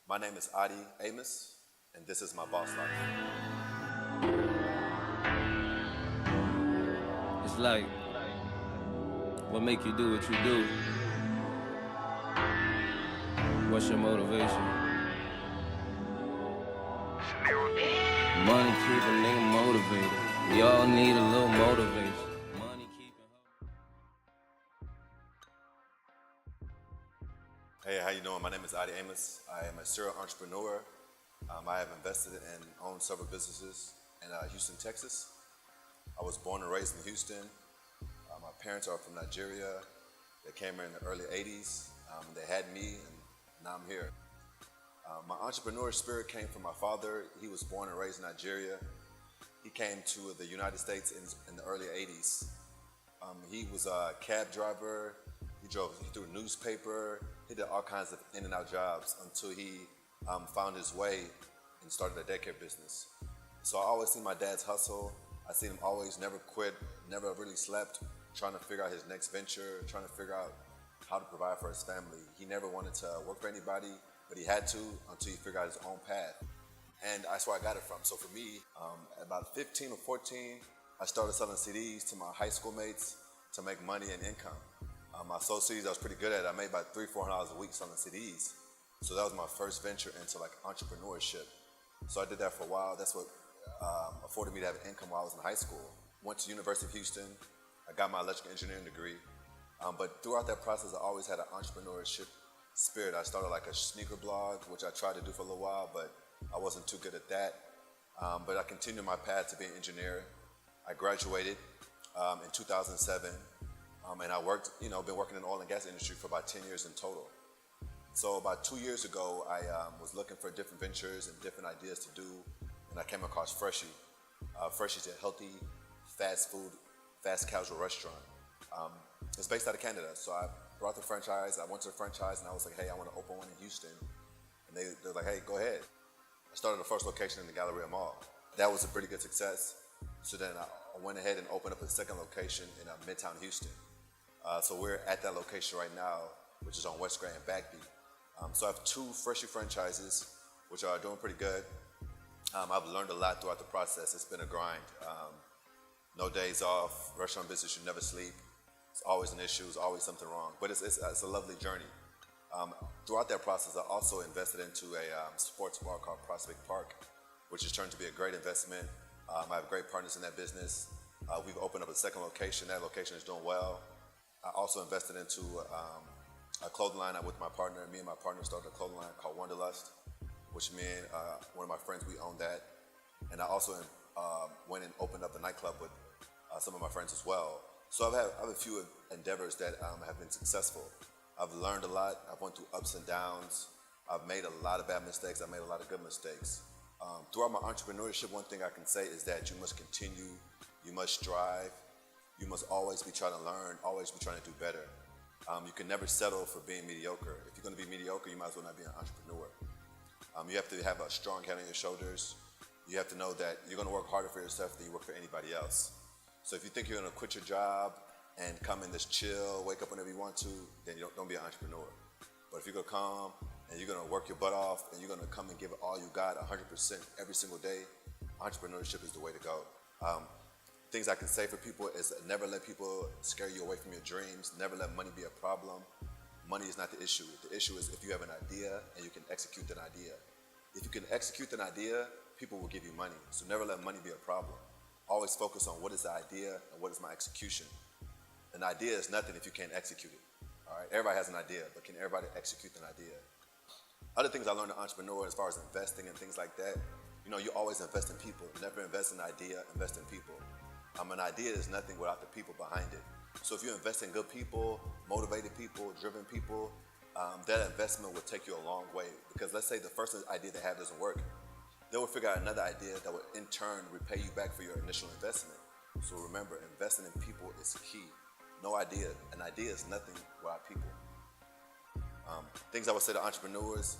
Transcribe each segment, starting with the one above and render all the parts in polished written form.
My name is Ade Amos, and this is My Boss Life. It's like, what make you do what you do? What's your motivation? Money keep a nigga motivated. We all need a little motivation. Money keeping. Hey, how you doing? My name is Ade Amos. I am a serial entrepreneur. I have invested and owned several businesses in Houston, Texas. I was born and raised in Houston. My parents are from Nigeria. They came here in the early 80s. They had me, and now I'm here. My entrepreneur spirit came from my father. He was born and raised in Nigeria. He came to the United States in the early 80s. He was a cab driver. He threw a newspaper. He did all kinds of in and out jobs until he found his way and started a daycare business. So I always seen my dad's hustle. I seen him always never quit, never really slept, trying to figure out his next venture, trying to figure out how to provide for his family. He never wanted to work for anybody, but he had to until he figured out his own path. And that's where I got it from. So for me, at about 15 or 14, I started selling CDs to my high school mates to make money and income. I sold CDs I was pretty good at. I made about $300-400 a week selling CDs. So that was my first venture into like entrepreneurship. So I did that for a while. That's what afforded me to have income while I was in high school. Went to University of Houston. I got my electrical engineering degree. But throughout that process, I always had an entrepreneurship spirit. I started like a sneaker blog, which I tried to do for a little while, but I wasn't too good at that. But I continued my path to be an engineer. I graduated in 2007, and I worked, been working in the oil and gas industry for about 10 years in total. So about 2 years ago, I was looking for different ventures and different ideas to do, and I came across Freshie. Freshie's a healthy, fast food, fast casual restaurant. It's based out of Canada, so I brought the franchise. I went to the franchise, and I was like, hey, I want to open one in Houston. And they're like, hey, go ahead. I started the first location in the Galleria Mall. That was a pretty good success. So then I went ahead and opened up a second location in Midtown Houston. So we're at that location right now, which is on West Grand and Backbeat. So I have two Freshie franchises, which are doing pretty good. I've learned a lot throughout the process. It's been a grind. No days off. Restaurant business, you never sleep. It's always an issue. It's always something wrong. But it's a lovely journey. Throughout that process, I also invested into a sports bar called Prospect Park, which has turned to be a great investment. I have great partners in that business. We've opened up a second location. That location is doing well. I also invested into a clothing line with my partner. Me and my partner started a clothing line called Wanderlust, which me and one of my friends, we own that. And I also went and opened up a nightclub with some of my friends as well. So I have a few endeavors that have been successful. I've learned a lot. I've went through ups and downs. I've made a lot of bad mistakes. I've made a lot of good mistakes. Throughout my entrepreneurship, one thing I can say is that you must continue, you must strive, you must always be trying to learn, always be trying to do better. You can never settle for being mediocre. If you're going to be mediocre, you might as well not be an entrepreneur. You have to have a strong head on your shoulders. You have to know that you're going to work harder for yourself than you work for anybody else. So if you think you're going to quit your job and come in this chill, wake up whenever you want to, then you don't be an entrepreneur. But if you're going to come and you're going to work your butt off and you're going to come and give it all you got 100% every single day, entrepreneurship is the way to go. Things I can say for people is never let people scare you away from your dreams. Never let money be a problem. Money is not the issue. The issue is if you have an idea and you can execute that idea. If you can execute an idea, people will give you money. So never let money be a problem. Always focus on what is the idea and what is my execution. An idea is nothing if you can't execute it. All right, everybody has an idea, but can everybody execute an idea? Other things I learned as an entrepreneur as far as investing and things like that, you always invest in people. Never invest in an idea, invest in people. An idea is nothing without the people behind it. So if you invest in good people, motivated people, driven people, that investment will take you a long way. Because let's say the first idea they have doesn't work. They will figure out another idea that will in turn repay you back for your initial investment. So remember, investing in people is key. No idea. An idea is nothing without people. Things I would say to entrepreneurs,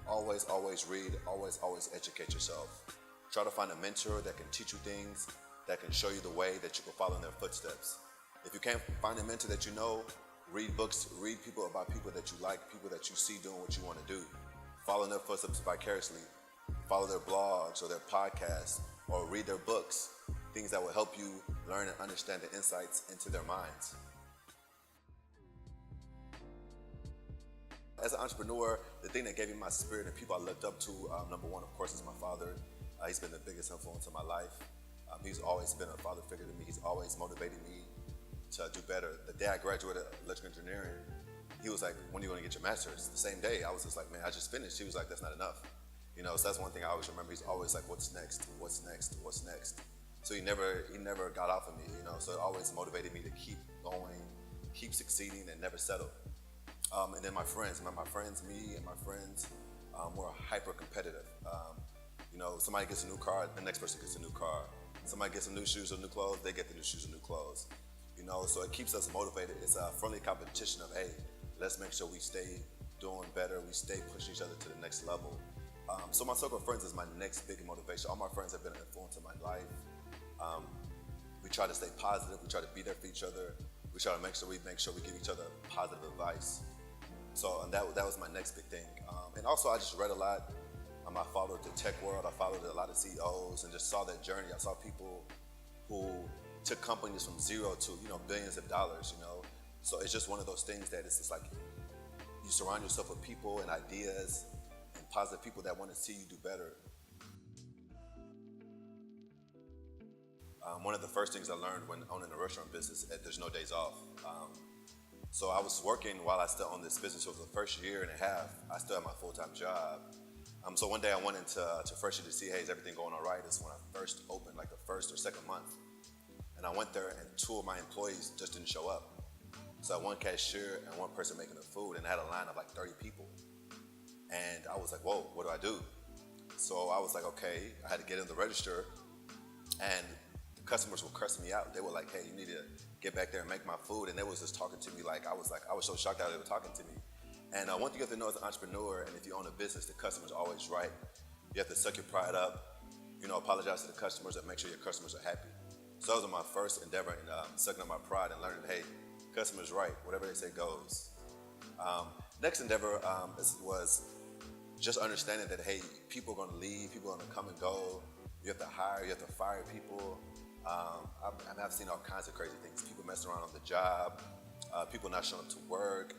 always read, always educate yourself. Try to find a mentor that can teach you things, that can show you the way that you can follow in their footsteps. If you can't find a mentor that you know, read books, read people about people that you like, people that you see doing what you want to do. follow in their footsteps vicariously, follow their blogs or their podcasts, or read their books, things that will help you learn and understand the insights into their minds. As an entrepreneur, the thing that gave me my spirit and people I looked up to, number one, of course, is my father. He's been the biggest influence in my life. He's always been a father figure to me. He's always motivated me to do better. The day I graduated electrical engineering, he was like, when are you going to get your master's? The same day, I was just like, man, I just finished. He was like, that's not enough. So that's one thing I always remember. He's always like, what's next? What's next? What's next? So he never got off of me, so it always motivated me to keep going, keep succeeding, and never settle. And then my friends, me and my friends, were hyper competitive. Somebody gets a new car, the next person gets a new car. Somebody gets some new shoes or new clothes, they get the new shoes and new clothes. So it keeps us motivated. It's a friendly competition of, hey, let's make sure we stay doing better, we stay pushing each other to the next level. So my circle of friends is my next big motivation. All my friends have been an influence in my life. We try to stay positive, we try to be there for each other. We try to make sure we give each other positive advice. So and that was my next big thing. And also I just read a lot. I followed the tech world. I followed a lot of CEOs and just saw that journey. I saw people who took companies from zero to billions of dollars. So it's just one of those things that it's just like you surround yourself with people and ideas and positive people that want to see you do better. One of the first things I learned when owning a restaurant business is that there's no days off. So I was working while I still owned this business. So for the first year and a half, I still had my full-time job. So one day I went into Freshie to see, hey, is everything going all right? It's when I first opened, like the first or second month. And I went there and two of my employees just didn't show up. So I had one cashier and one person making the food, and I had a line of like 30 people. And I was like, whoa, what do I do? So I was like, okay, I had to get in the register, and the customers were cursing me out. They were like, hey, you need to get back there and make my food. And they was just talking to me like I was so shocked that they were talking to me. And one thing you have to know as an entrepreneur, and if you own a business, the customer's always right. You have to suck your pride up, apologize to the customers and make sure your customers are happy. So that was my first endeavor in sucking up my pride and learning, hey, customer's right, whatever they say goes. Next endeavor was just understanding that, hey, people are gonna leave, people are gonna come and go. You have to hire, you have to fire people. I've seen all kinds of crazy things. People messing around on the job, people not showing up to work,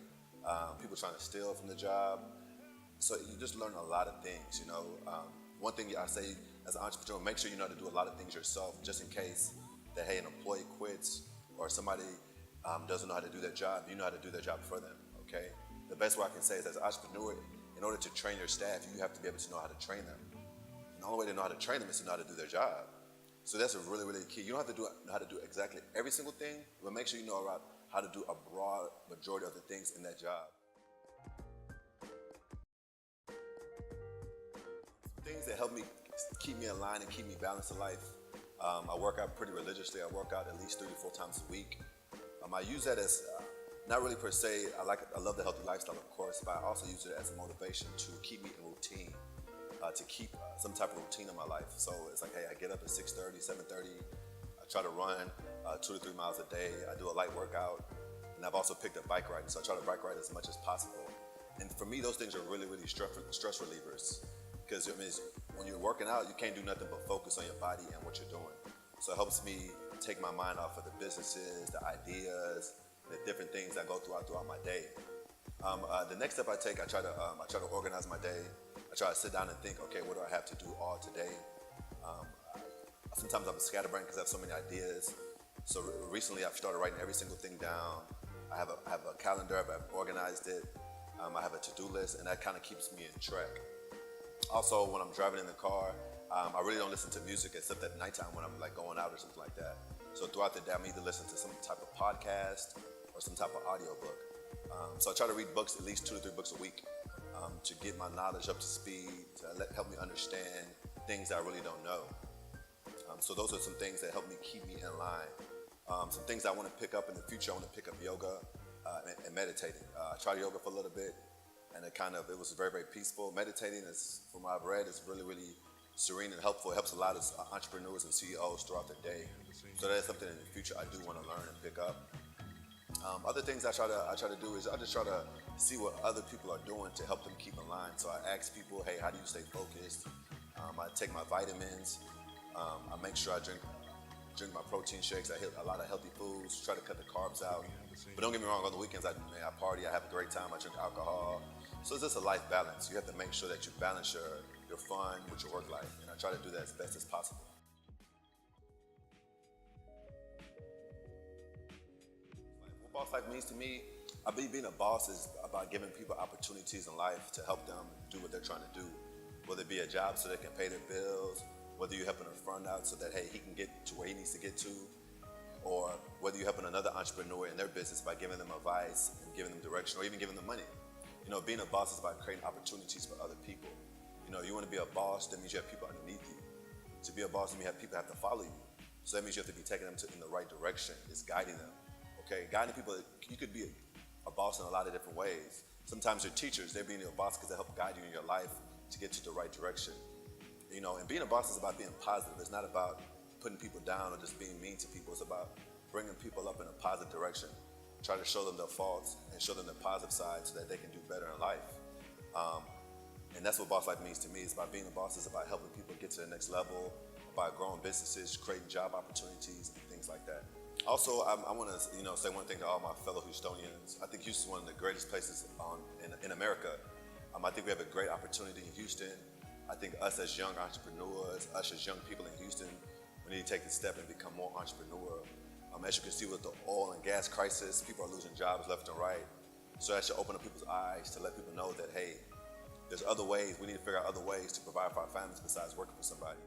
people trying to steal from the job. So you just learn a lot of things, One thing I say as an entrepreneur, make sure you know how to do a lot of things yourself, just in case that, hey, an employee quits or somebody doesn't know how to do their job, you know how to do their job for them, okay? The best way I can say is as an entrepreneur, in order to train your staff, you have to be able to know how to train them. And the only way to know how to train them is to know how to do their job. So that's a really, really key. You don't have to know how to do exactly every single thing, but make sure you know how to do a broad majority of the things in that job. Things that help me keep me in line and keep me balanced in life. I work out pretty religiously. I work out at least 3 to 4 times a week. I use that as not really per se. I love the healthy lifestyle, of course, but I also use it as a motivation to keep me in routine, to keep some type of routine in my life. So it's like, hey, I get up at 6:30, 7:30. I try to run 2 to 3 miles a day. I do a light workout, and I've also picked up bike riding. So I try to bike ride as much as possible. And for me, those things are really, really stress relievers. Because when you're working out, you can't do nothing but focus on your body and what you're doing. So it helps me take my mind off of the businesses, the ideas, the different things that go throughout my day. The next step I take, I try to organize my day. I try to sit down and think, okay, what do I have to do all today? Sometimes I'm scatterbrained because I have so many ideas. So recently I've started writing every single thing down. I have a calendar, I've organized it. I have a to-do list, and that kind of keeps me in track. Also, when I'm driving in the car, I really don't listen to music except at nighttime when I'm like going out or something like that. So throughout the day, I'm either listening to some type of podcast or some type of audio book. So I try to read books, at least 2 to 3 books a week, to get my knowledge up to speed, to help me understand things I really don't know. So those are some things that help me keep me in line. Some things I want to pick up in the future. I want to pick up yoga and meditating. I tried yoga for a little bit, and it was very, very peaceful. Meditating is, from what I've read, is really, really serene and helpful. It helps a lot of entrepreneurs and CEOs throughout the day. So that is something in the future I do want to learn and pick up. Other things I try to do is I just try to see what other people are doing to help them keep in line. So I ask people, hey, how do you stay focused? I take my vitamins. I make sure I drink my protein shakes. I hit a lot of healthy foods. Try to cut the carbs out. But don't get me wrong. On the weekends, I party. I have a great time. I drink alcohol. So it's just a life balance. You have to make sure that you balance your fun with your work life, and I try to do that as best as possible. What boss life means to me, I believe being a boss is about giving people opportunities in life to help them do what they're trying to do, whether it be a job so they can pay their bills, whether you're helping a friend out so that, hey, he can get to where he needs to get to, or whether you're helping another entrepreneur in their business by giving them advice and giving them direction or even giving them money. You know, being a boss is about creating opportunities for other people. You know, you want to be a boss, that means you have people underneath you. To be a boss, that means people have to follow you. So that means you have to be taking them in the right direction. It's guiding them. Okay, guiding people, you could be a boss in a lot of different ways. Sometimes your teachers, they're being your boss because they help guide you in your life to get to the right direction. You know, and being a boss is about being positive. It's not about putting people down or just being mean to people. It's about bringing people up in a positive direction. Try to show them their faults and show them the positive side so that they can do better in life. And that's what boss life means to me. It's about being a boss. It's about helping people get to the next level, about growing businesses, creating job opportunities, and things like that. Also, I want to say one thing to all my fellow Houstonians. I think Houston is one of the greatest places in America. I think we have a great opportunity in Houston. I think us as young entrepreneurs, us as young people in Houston, we need to take the step and become more entrepreneurial. As you can see with the oil and gas crisis, people are losing jobs left and right. So that should open up people's eyes to let people know that, hey, there's other ways. We need to figure out other ways to provide for our families besides working for somebody.